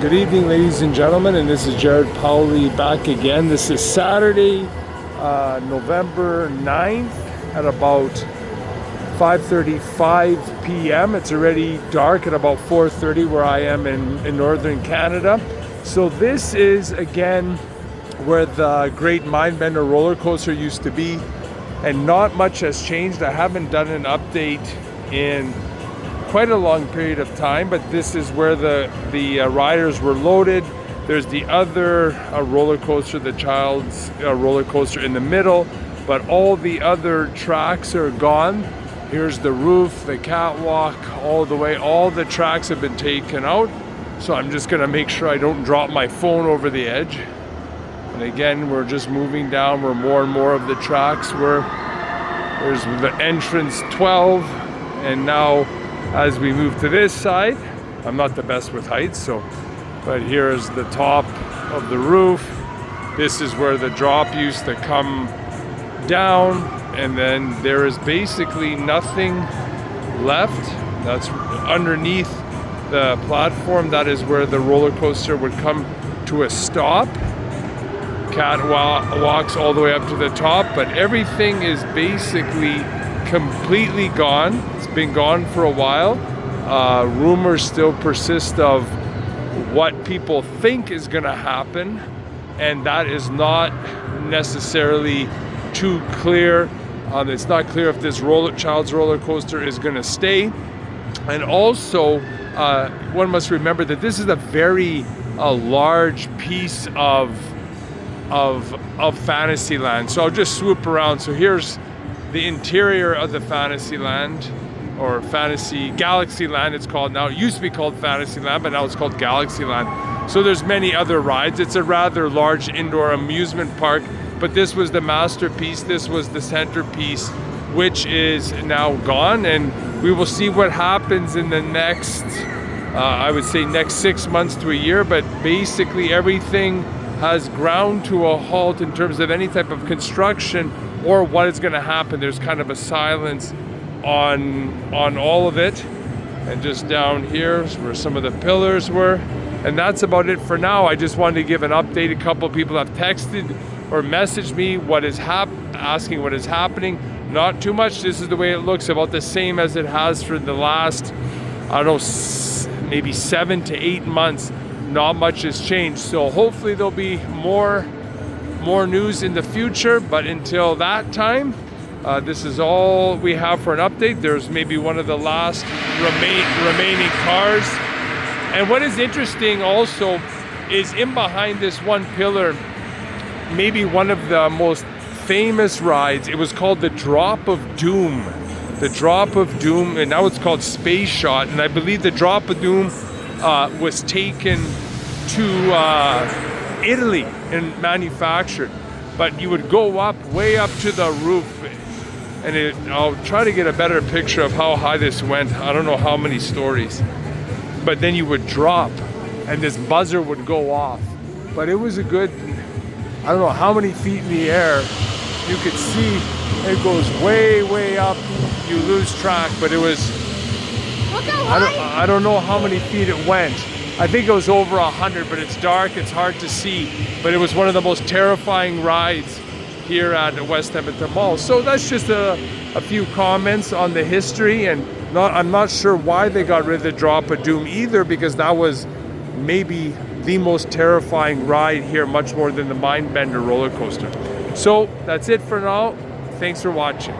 Good evening, ladies and gentlemen, and this is Jared Powley back again. This is Saturday, November 9th at about 5:35 p.m. It's already dark at about 4:30 where I am in northern Canada. So this is, again, where the Great Mindbender roller coaster used to be, and not much has changed. I haven't done an update in quite a long period of time, but this is where the riders were loaded. There's the other roller coaster, the child's roller coaster in the middle, but all the other tracks are gone. Here's the roof, the catwalk, all the way. All the tracks have been taken out. So I'm just gonna make sure I don't drop my phone over the edge. And again, we're just moving down where more and more of the tracks were. There's the entrance 12, and now as we move to this side, I'm not the best with heights, but here's the top of the roof. This is where the drop used to come down, and then there is basically nothing left. That's underneath the platform. That is where the roller coaster would come to a stop. Walks all the way up to the top, but everything is basically completely gone. It's been gone for a while. Rumors still persist of what people think is going to happen, and that is not necessarily too clear. It's not clear if this child's roller coaster is going to stay. And also, one must remember that this is a very large piece of Fantasyland. So I'll just swoop around. So here's the interior of the Fantasyland, or Fantasy Galaxyland it's called now. It used to be called Fantasyland, but now it's called Galaxyland. So there's many other rides. It's a rather large indoor amusement park, but this was the masterpiece. This was the centerpiece, which is now gone, and we will see what happens in the next, I would say next 6 months to a year, but basically everything has ground to a halt in terms of any type of construction or what is going to happen. There's kind of a silence on all of it. And just down here is where some of the pillars were. And that's about it for now. I just wanted to give an update. A couple of people have texted or messaged me asking what is happening. Not too much. This is the way it looks, about the same as it has for the last, I don't know, maybe 7 to 8 months. Not much has changed. So hopefully there'll be more news in the future, but until that time, this is all we have for an update. There's maybe one of the last remaining cars. And what is interesting also is in behind this one pillar, maybe one of the most famous rides. It was called the Drop of Doom. The Drop of Doom, and now it's called Space Shot. And I believe the Drop of Doom was taken to Italy and manufactured. But you would go up, way up to the roof, and I'll try to get a better picture of how high this went. I don't know how many stories. But then you would drop, and this buzzer would go off. But it was a good, I don't know how many feet in the air. You could see it goes way, way up. You lose track, but it was, I don't know how many feet it went. I think it was over 100, but it's dark, it's hard to see. But it was one of the most terrifying rides here at West Edmonton Mall. So that's just a few comments on the history, and I'm not sure why they got rid of the Drop of Doom either, because that was maybe the most terrifying ride here, much more than the Mindbender roller coaster. So that's it for now. Thanks for watching.